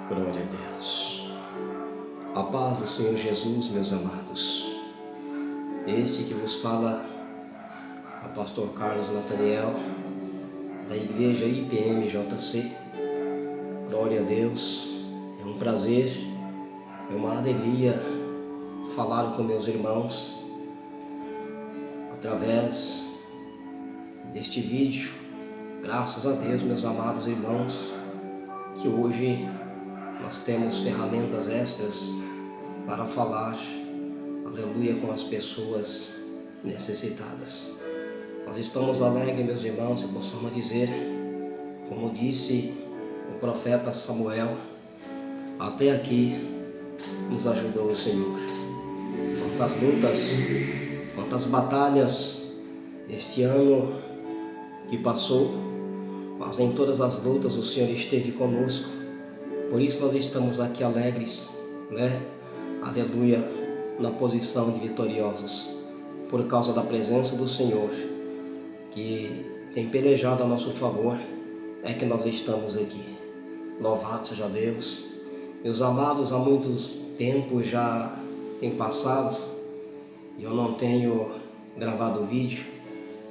Glória a Deus. A paz do Senhor Jesus, meus amados. Este que vos fala é o pastor Carlos Nathaniel, da igreja IPMJC. Glória a Deus. É um prazer, é uma alegria falar com meus irmãos através deste vídeo. Graças a Deus, meus amados irmãos, que hoje nós temos ferramentas extras para falar, aleluia, com as pessoas necessitadas. Nós estamos alegres, meus irmãos, e possamos dizer, como disse o profeta Samuel, até aqui nos ajudou o Senhor. Quantas lutas, quantas batalhas este ano que passou, mas em todas as lutas o Senhor esteve conosco. Por isso nós estamos aqui alegres, Aleluia, na posição de vitoriosos, por causa da presença do Senhor, que tem pelejado a nosso favor, é que nós estamos aqui. Louvado seja Deus. Meus amados, há muito tempo já tem passado e eu não tenho gravado o vídeo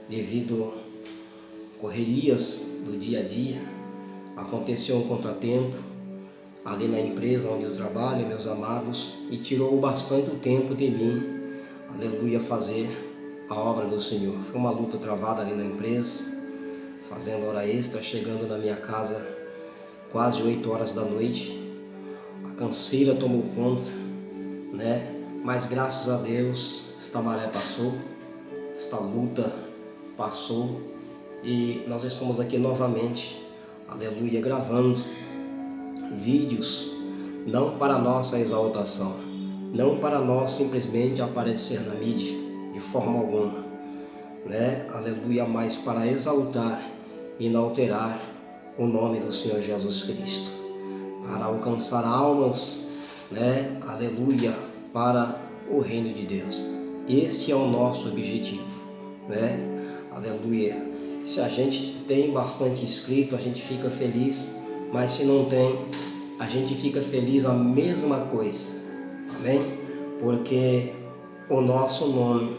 devido a correrias do dia a dia. Aconteceu um contratempo ali na empresa onde eu trabalho, meus amados, e tirou bastante o tempo de mim, aleluia, fazer a obra do Senhor. Foi uma luta travada ali na empresa, fazendo hora extra, chegando na minha casa quase 8 horas da noite. A canseira tomou conta, Mas graças a Deus, esta maré passou, esta luta passou, e nós estamos aqui novamente, aleluia, gravando vídeos, não para nossa exaltação, não para nós simplesmente aparecer na mídia de forma alguma, Aleluia, mas para exaltar e inalterar o nome do Senhor Jesus Cristo, para alcançar almas, Aleluia, para o reino de Deus. Este é o nosso objetivo, Aleluia. Se a gente tem bastante inscrito, a gente fica feliz, mas se não tem, a gente fica feliz a mesma coisa, amém? Porque o nosso nome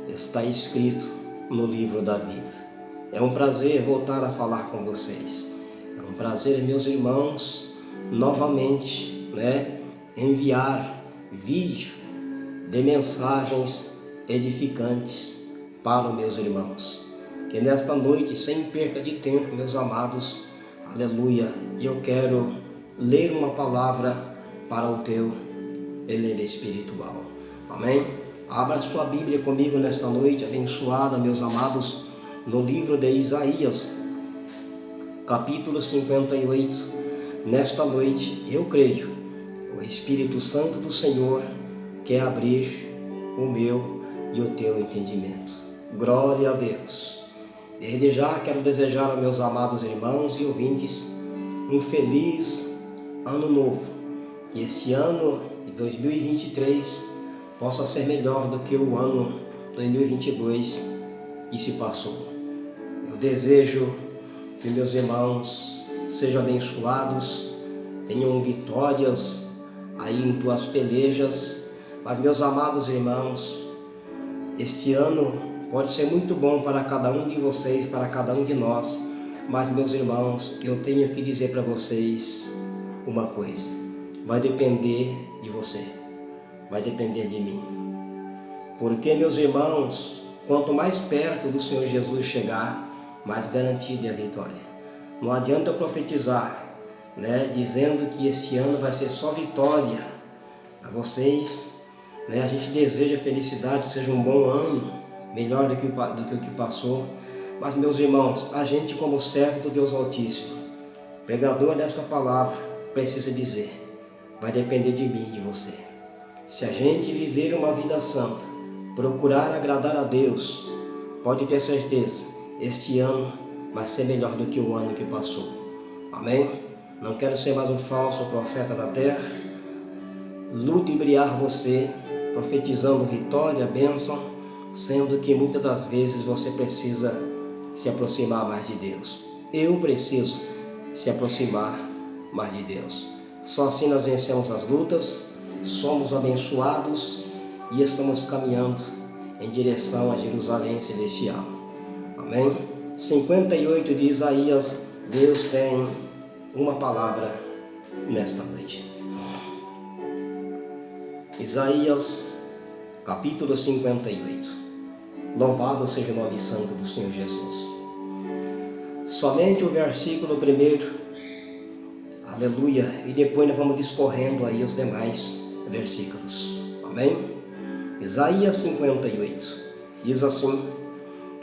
está escrito no livro da vida. É um prazer voltar a falar com vocês. É um prazer, meus irmãos, novamente, enviar vídeo de mensagens edificantes para os meus irmãos. Que nesta noite, sem perca de tempo, meus amados, aleluia, eu quero ler uma palavra para o teu eleito espiritual. Amém? Abra sua Bíblia comigo nesta noite abençoada, meus amados, no livro de Isaías, capítulo 58. Nesta noite, eu creio, o Espírito Santo do Senhor quer abrir o meu e o teu entendimento. Glória a Deus. Desde já quero desejar aos meus amados irmãos e ouvintes um feliz ano novo. Que este ano de 2023 possa ser melhor do que o ano 2022 que se passou. Eu desejo que meus irmãos sejam abençoados, tenham vitórias aí em tuas pelejas. Mas, meus amados irmãos, este ano pode ser muito bom para cada um de vocês, para cada um de nós. Mas, meus irmãos, eu tenho que dizer para vocês uma coisa: vai depender de você, vai depender de mim. Porque, meus irmãos, quanto mais perto do Senhor Jesus chegar, mais garantida é a vitória. Não adianta eu profetizar, dizendo que este ano vai ser só vitória a vocês, A gente deseja felicidade, seja um bom ano, melhor do que o que passou. Mas, meus irmãos, a gente, como servo do Deus Altíssimo, pregador desta palavra, precisa dizer: vai depender de mim e de você. Se a gente viver uma vida santa, procurar agradar a Deus, pode ter certeza, este ano vai ser melhor do que o ano que passou. Amém? Não quero ser mais um falso profeta da terra. Luto em briar você, profetizando vitória, bênção, sendo que muitas das vezes você precisa se aproximar mais de Deus. Eu preciso se aproximar mais de Deus. Só assim nós vencemos as lutas, somos abençoados e estamos caminhando em direção a Jerusalém Celestial. Amém? 58 de Isaías, Deus tem uma palavra nesta noite. Isaías, capítulo 58. Louvado seja o nome santo do Senhor Jesus. Somente o versículo 1, aleluia, e depois nós vamos discorrendo aí os demais versículos. Amém? Isaías 58 diz assim: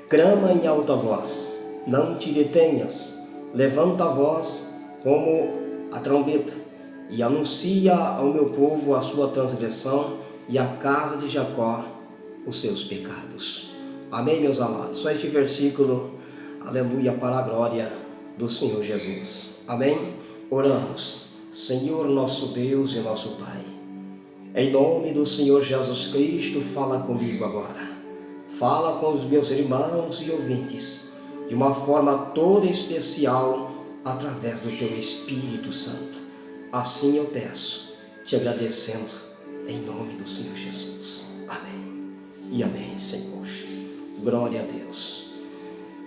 clama em alta voz, não te detenhas, levanta a voz como a trombeta, e anuncia ao meu povo a sua transgressão e à casa de Jacó os seus pecados. Amém, meus amados? Só este versículo, aleluia, para a glória do Senhor Jesus. Amém? Oramos. Senhor nosso Deus e nosso Pai, em nome do Senhor Jesus Cristo, fala comigo agora. Fala com os meus irmãos e ouvintes de uma forma toda especial através do Teu Espírito Santo. Assim eu peço, te agradecendo em nome do Senhor Jesus. Amém. E amém, Senhor. Glória a Deus.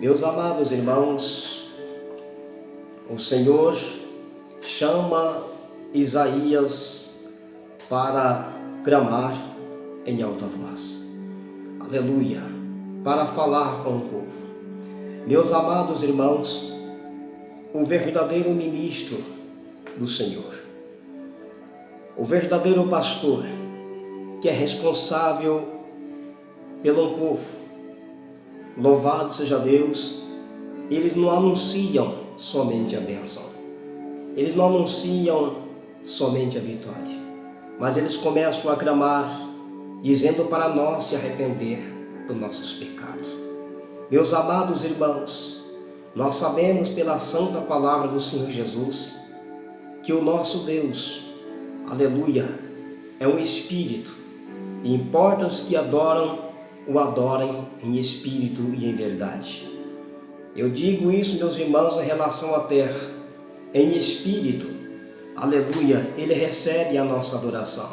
Meus amados irmãos, o Senhor chama Isaías para clamar em alta voz. Aleluia. Para falar com o povo. Meus amados irmãos, o verdadeiro ministro do Senhor, o verdadeiro pastor que é responsável pelo povo, louvado seja Deus, eles não anunciam somente a bênção, eles não anunciam somente a vitória, mas eles começam a clamar, dizendo para nós se arrepender dos nossos pecados. Meus amados irmãos, nós sabemos pela santa palavra do Senhor Jesus que o nosso Deus, aleluia, é um Espírito, e importa os que adoram, o adorem em espírito e em verdade. Eu digo isso, meus irmãos, em relação à terra. Em espírito, aleluia, Ele recebe a nossa adoração.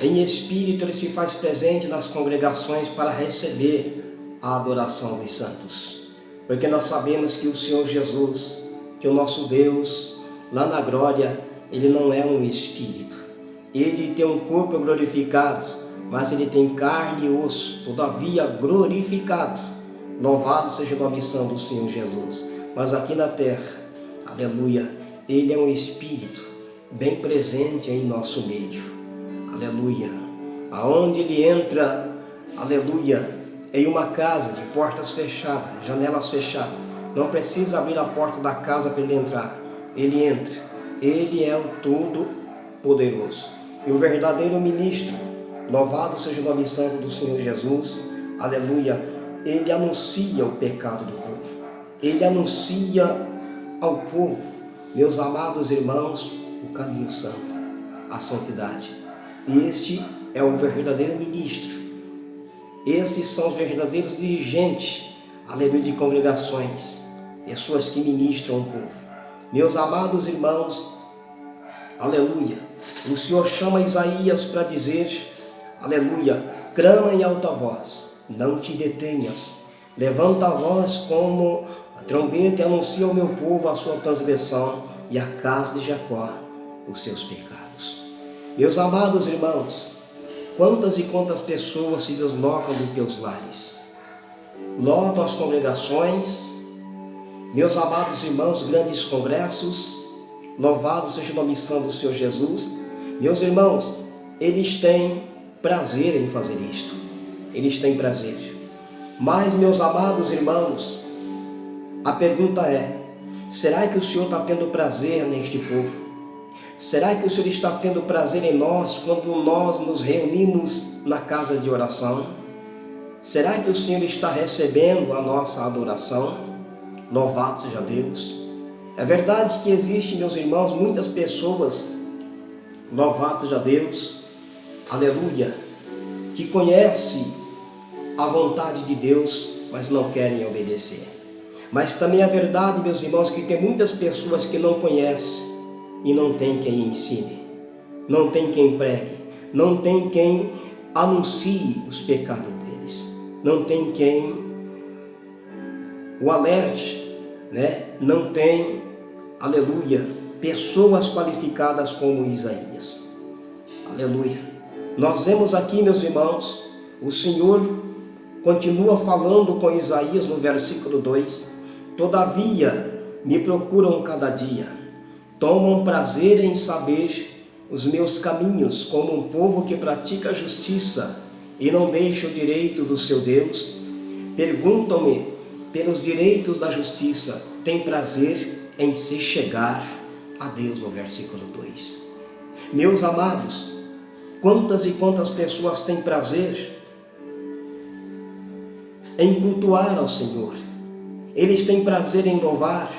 Em espírito, Ele se faz presente nas congregações para receber a adoração dos santos. Porque nós sabemos que o Senhor Jesus, que o nosso Deus, lá na glória, Ele não é um espírito. Ele tem um corpo glorificado, mas Ele tem carne e osso, todavia glorificado. Louvado seja o nome santo do Senhor Jesus. Mas aqui na terra, aleluia, Ele é um Espírito bem presente em nosso meio. Aleluia. Aonde Ele entra, aleluia, em uma casa de portas fechadas, janelas fechadas. Não precisa abrir a porta da casa para Ele entrar. Ele entra. Ele é o Todo-Poderoso. E o verdadeiro ministro, louvado seja o nome santo do Senhor Jesus, aleluia, Ele anuncia o pecado do povo, Ele anuncia ao povo, meus amados irmãos, o caminho santo, a santidade. Este é o verdadeiro ministro, esses são os verdadeiros dirigentes, aleluia, de congregações, pessoas que ministram o povo. Meus amados irmãos, aleluia, o Senhor chama Isaías para dizer, aleluia, clama em alta voz, não te detenhas, levanta a voz como a trombeta e anuncia ao meu povo a sua transgressão e à casa de Jacó os seus pecados. Meus amados irmãos, quantas e quantas pessoas se deslocam dos teus lares, lotam as congregações, meus amados irmãos, grandes congressos, louvado seja o nome santo do Senhor Jesus. Meus irmãos, eles têm prazer em fazer isto, eles têm prazer. Mas, meus amados irmãos, a pergunta é, será que o Senhor está tendo prazer neste povo? Será que o Senhor está tendo prazer em nós quando nós nos reunimos na casa de oração? Será que o Senhor está recebendo a nossa adoração? Louvado seja Deus. É verdade que existe, meus irmãos, muitas pessoas, louvado seja Deus, aleluia, que conhecem a vontade de Deus, mas não querem obedecer. Mas também é verdade, meus irmãos, que tem muitas pessoas que não conhecem e não tem quem ensine, não tem quem pregue, não tem quem anuncie os pecados deles, não tem quem o alerte, né? Não tem, aleluia, pessoas qualificadas como Isaías. Aleluia. Nós vemos aqui, meus irmãos, o Senhor continua falando com Isaías no versículo 2: todavia me procuram cada dia, tomam prazer em saber os meus caminhos, como um povo que pratica a justiça e não deixa o direito do seu Deus. Perguntam-me pelos direitos da justiça, tem prazer em se chegar a Deus, no versículo 2. Meus amados, quantas e quantas pessoas têm prazer em cultuar ao Senhor, eles têm prazer em louvar,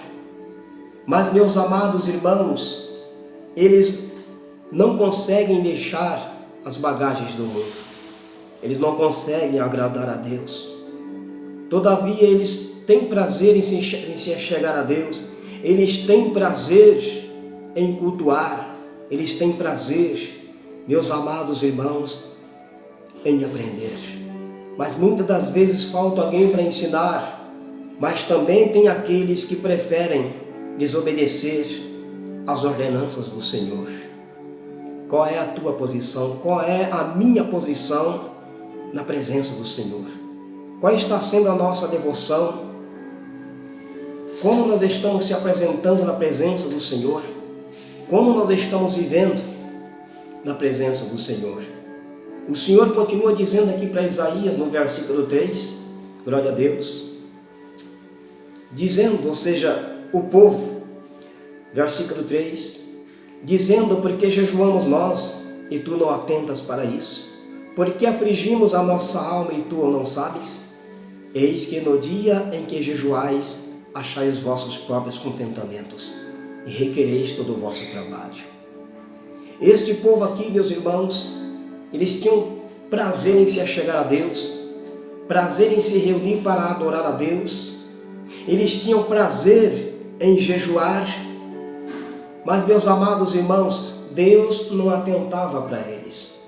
mas, meus amados irmãos, eles não conseguem deixar as bagagens do mundo, eles não conseguem agradar a Deus. Todavia eles têm prazer em se chegar a Deus, eles têm prazer em cultuar, eles têm prazer, meus amados irmãos, em aprender. Mas muitas das vezes falta alguém para ensinar, mas também tem aqueles que preferem desobedecer às ordenanças do Senhor. Qual é a tua posição? Qual é a minha posição na presença do Senhor? Qual está sendo a nossa devoção? Como nós estamos se apresentando na presença do Senhor? Como nós estamos vivendo na presença do Senhor? O Senhor continua dizendo aqui para Isaías no versículo 3, glória a Deus, dizendo, ou seja, o povo, versículo 3, dizendo: porque jejuamos nós e tu não atentas para isso? Porque afligimos a nossa alma e tu não sabes? Eis que no dia em que jejuais, achai os vossos próprios contentamentos e requereis todo o vosso trabalho. Este povo aqui, meus irmãos, eles tinham prazer em se achegar a Deus, prazer em se reunir para adorar a Deus, eles tinham prazer em jejuar, mas, meus amados irmãos, Deus não atentava para eles,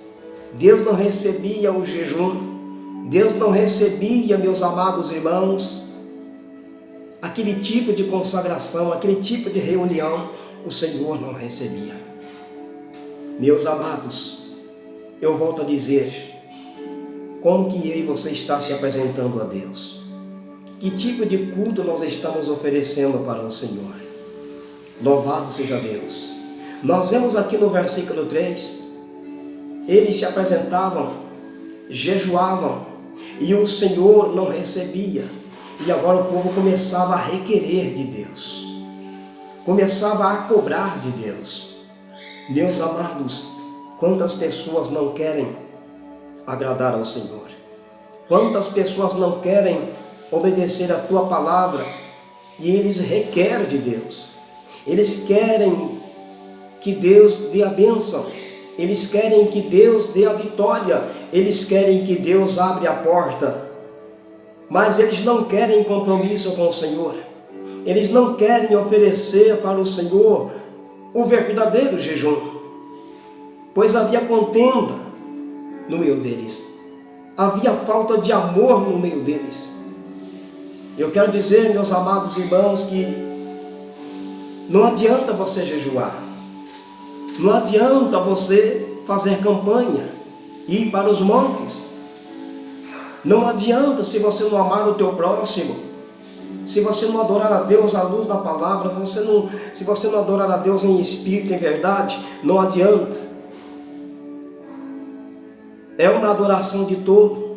Deus não recebia o jejum, Deus não recebia, meus amados irmãos, aquele tipo de consagração, aquele tipo de reunião, o Senhor não recebia. Meus amados, eu volto a dizer, como que eu e você está se apresentando a Deus? Que tipo de culto nós estamos oferecendo para o Senhor? Louvado seja Deus. Nós vemos aqui no versículo 3, eles se apresentavam, jejuavam, e o Senhor não recebia. E agora o povo começava a requerer de Deus, começava a cobrar de Deus. Meus amados, quantas pessoas não querem agradar ao Senhor? Quantas pessoas não querem obedecer a tua palavra? E eles requerem de Deus. Eles querem que Deus dê a bênção. Eles querem que Deus dê a vitória. Eles querem que Deus abra a porta. Mas eles não querem compromisso com o Senhor. Eles não querem oferecer para o Senhor o verdadeiro jejum, pois havia contenda no meio deles, havia falta de amor no meio deles. Eu quero dizer, meus amados irmãos, que não adianta você jejuar, não adianta você fazer campanha, ir para os montes, não adianta se você não amar o teu próximo, se você não adorar a Deus à luz da palavra, se você não adorar a Deus em espírito, em verdade, não adianta. É uma adoração de todo.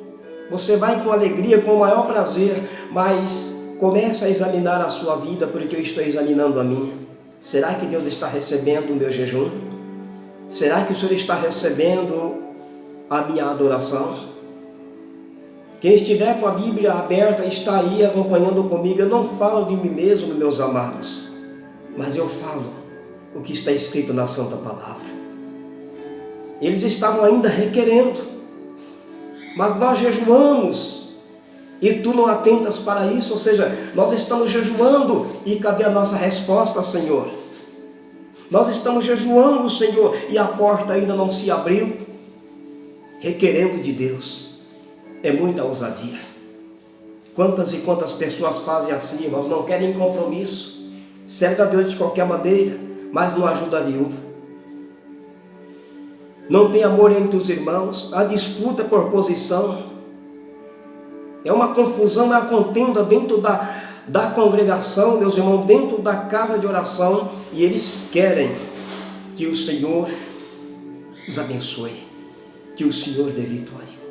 Você vai com alegria, com o maior prazer, mas comece a examinar a sua vida, porque eu estou examinando a minha. Será que Deus está recebendo o meu jejum? Será que o Senhor está recebendo a minha adoração? Quem estiver com a Bíblia aberta está aí acompanhando comigo. Eu não falo de mim mesmo, meus amados, mas eu falo o que está escrito na Santa Palavra. Eles estavam ainda requerendo, mas nós jejuamos e tu não atentas para isso. Ou seja, nós estamos jejuando e cadê a nossa resposta, Senhor? Nós estamos jejuando, Senhor, e a porta ainda não se abriu, requerendo de Deus. É muita ousadia. Quantas e quantas pessoas fazem assim, irmãos, não querem compromisso, serve a Deus de qualquer maneira, mas não ajuda a viúva. Não tem amor entre os irmãos, a disputa por posição. É uma confusão, é uma contenda dentro da congregação, meus irmãos, dentro da casa de oração, e eles querem que o Senhor os abençoe, que o Senhor dê vitória.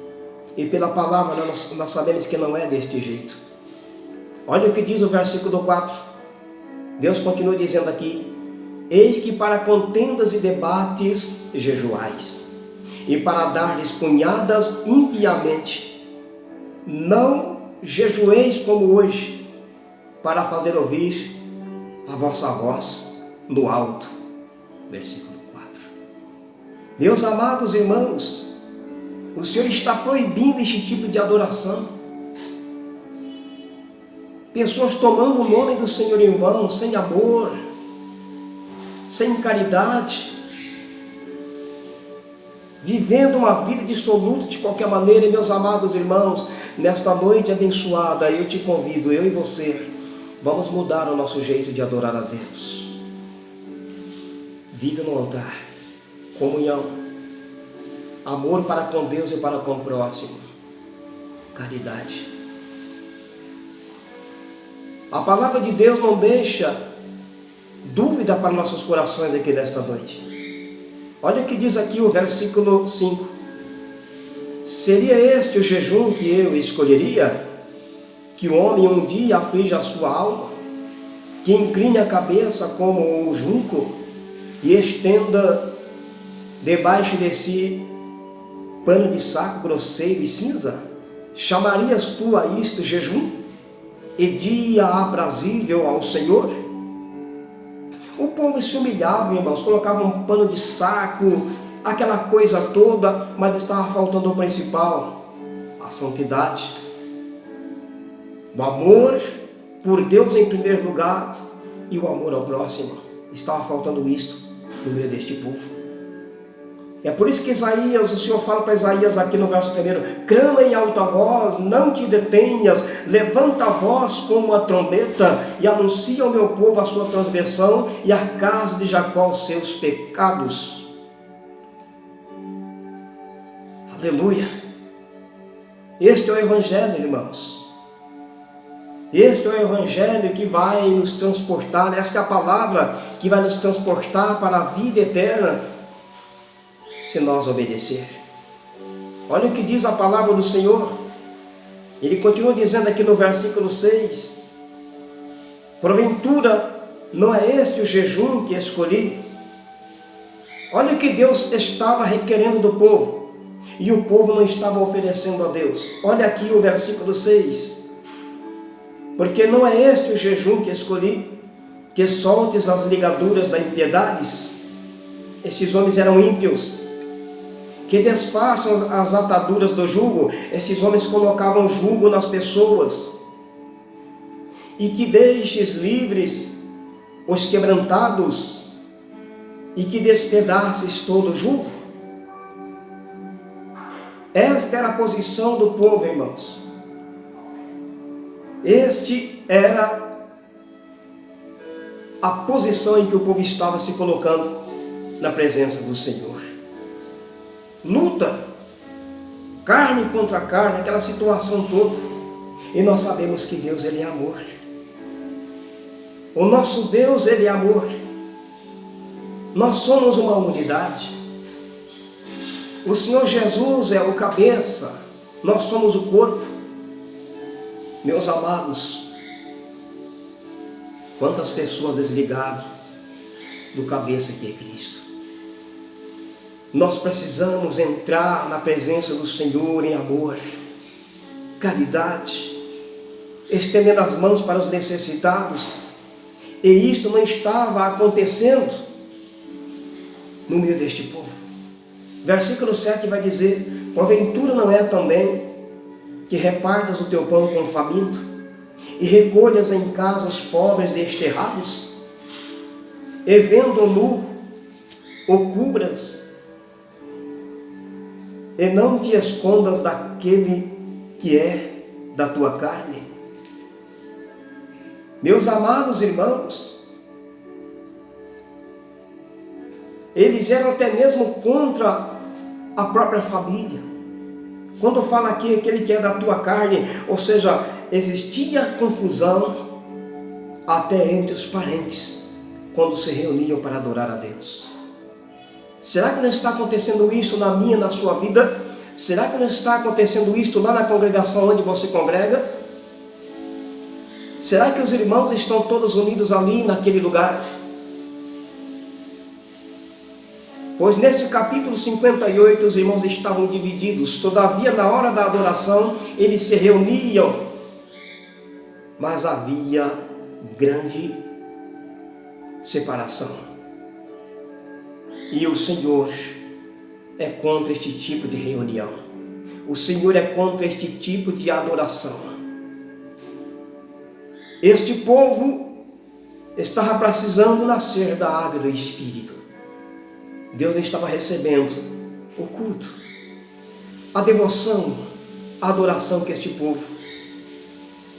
E pela palavra nós sabemos que não é deste jeito. Olha o que diz o versículo 4. Deus continua dizendo aqui: eis que para contendas e debates jejuais, e para dar-lhes punhadas impiamente. Não jejueis como hoje, para fazer ouvir a vossa voz no alto. Versículo 4. Meus amados irmãos, o Senhor está proibindo este tipo de adoração. Pessoas tomando o nome do Senhor em vão, sem amor, sem caridade, vivendo uma vida dissoluta de qualquer maneira. E meus amados irmãos, nesta noite abençoada, eu te convido, eu e você, vamos mudar o nosso jeito de adorar a Deus. Vida no altar, comunhão, amor para com Deus e para com o próximo, caridade. A palavra de Deus não deixa dúvida para nossos corações aqui nesta noite. Olha o que diz aqui o versículo 5. Seria este o jejum que eu escolheria? Que o homem um dia aflige a sua alma, que incline a cabeça como o junco e estenda debaixo de si pano de saco grosseiro e cinza? Chamarias tu a isto jejum e dia aprazível ao Senhor? O povo se humilhava, irmãos, colocava um pano de saco, aquela coisa toda, mas estava faltando o principal, a santidade, o amor por Deus em primeiro lugar e o amor ao próximo. Estava faltando isto no meio deste povo. É por isso que Isaías, o Senhor fala para Isaías aqui no verso 1: clama em alta voz, não te detenhas, levanta a voz como a trombeta e anuncia ao meu povo a sua transgressão e à casa de Jacó os seus pecados. Aleluia! Este é o Evangelho, irmãos. Este é o Evangelho que vai nos transportar, esta é a palavra que vai nos transportar para a vida eterna, se nós obedecer. Olha o que diz a palavra do Senhor. Ele continua dizendo aqui no versículo 6: porventura não é este o jejum que escolhi? Olha o que Deus estava requerendo do povo, e o povo não estava oferecendo a Deus. Olha aqui o versículo 6: porque não é este o jejum que escolhi, que soltes as ligaduras da impiedades. Esses homens eram ímpios, que desfaçam as ataduras do jugo. Esses homens colocavam jugo nas pessoas. E que deixes livres os quebrantados, e que despedaces todo o jugo. Esta era a posição do povo, irmãos. Este era a posição em que o povo estava se colocando na presença do Senhor. Luta, carne contra carne, aquela situação toda. E nós sabemos que Deus, Ele é amor. O nosso Deus, Ele é amor. Nós somos uma unidade. O Senhor Jesus é o cabeça, nós somos o corpo. Meus amados, quantas pessoas desligadas do cabeça que é Cristo. Nós precisamos entrar na presença do Senhor em amor, caridade, estendendo as mãos para os necessitados. E isto não estava acontecendo no meio deste povo. Versículo 7 vai dizer: porventura não é também que repartas o teu pão com o faminto e recolhas em casa os pobres desterrados? E vendo nu o cubras, e não te escondas daquele que é da tua carne. Meus amados irmãos, eles eram até mesmo contra a própria família. Quando fala aqui aquele que é da tua carne, ou seja, existia confusão até entre os parentes, quando se reuniam para adorar a Deus. Será que não está acontecendo isso na minha, na sua vida? Será que não está acontecendo isso lá na congregação onde você congrega? Será que os irmãos estão todos unidos ali naquele lugar? Pois nesse capítulo 58 os irmãos estavam divididos. Todavia na hora da adoração eles se reuniam, mas havia grande separação. E o Senhor é contra este tipo de reunião. O Senhor é contra este tipo de adoração. Este povo estava precisando nascer da água do Espírito. Deus não estava recebendo o culto, a devoção, a adoração que este povo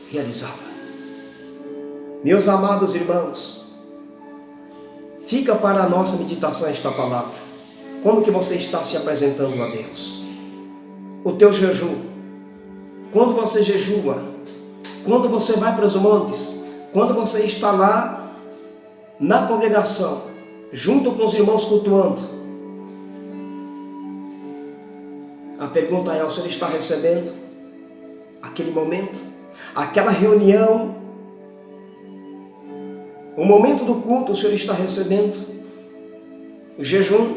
realizava. Meus amados irmãos, fica para a nossa meditação esta palavra. Como que você está se apresentando a Deus? O teu jejum, quando você jejua, quando você vai para os montes, quando você está lá na congregação, junto com os irmãos cultuando, a pergunta é: o Senhor está recebendo aquele momento, aquela reunião, o momento do culto? O Senhor está recebendo o jejum,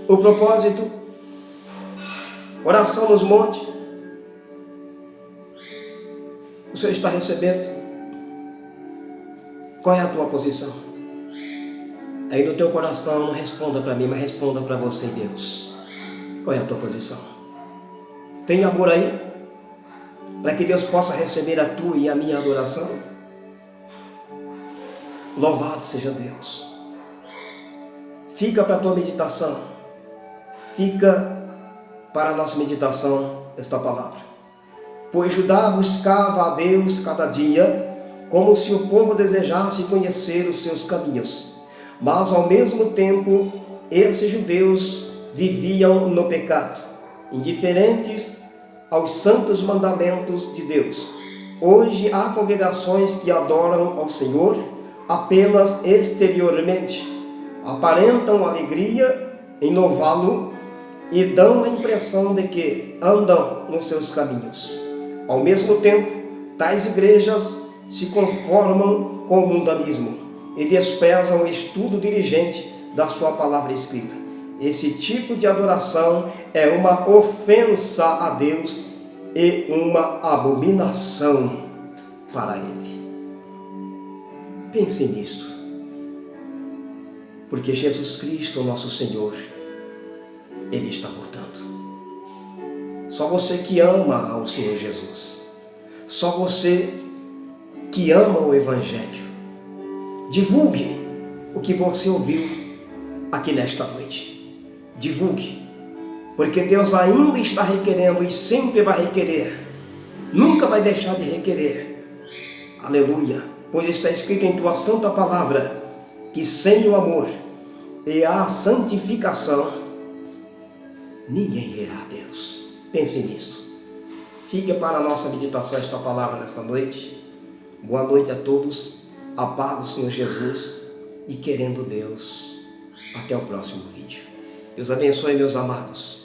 o propósito, oração nos montes? O Senhor está recebendo? Qual é a tua posição? Aí no teu coração, não responda para mim, mas responda para você, Deus. Qual é a tua posição? Tem amor aí? Para que Deus possa receber a tua e a minha adoração? Louvado seja Deus. Fica para a tua meditação. Fica para a nossa meditação esta palavra. Pois Judá buscava a Deus cada dia, como se o povo desejasse conhecer os seus caminhos. Mas ao mesmo tempo, esses judeus viviam no pecado, indiferentes aos santos mandamentos de Deus. Hoje há congregações que adoram ao Senhor apenas exteriormente, aparentam alegria em louvá-lo e dão a impressão de que andam nos seus caminhos. Ao mesmo tempo, tais igrejas se conformam com o mundanismo e desprezam o estudo diligente da sua palavra escrita. Esse tipo de adoração é uma ofensa a Deus e uma abominação para Ele. Pense nisto, porque Jesus Cristo, nosso Senhor, Ele está voltando. Só você que ama ao Senhor Jesus, só você que ama o Evangelho, divulgue o que você ouviu aqui nesta noite. Divulgue, porque Deus ainda está requerendo e sempre vai requerer, nunca vai deixar de requerer. Aleluia, pois está escrito em tua santa palavra que sem o amor e a santificação ninguém verá a Deus. Pense nisso. Fique para a nossa meditação esta palavra nesta noite. Boa noite a todos, a paz do Senhor Jesus e querendo Deus, até o próximo vídeo. Deus abençoe, meus amados.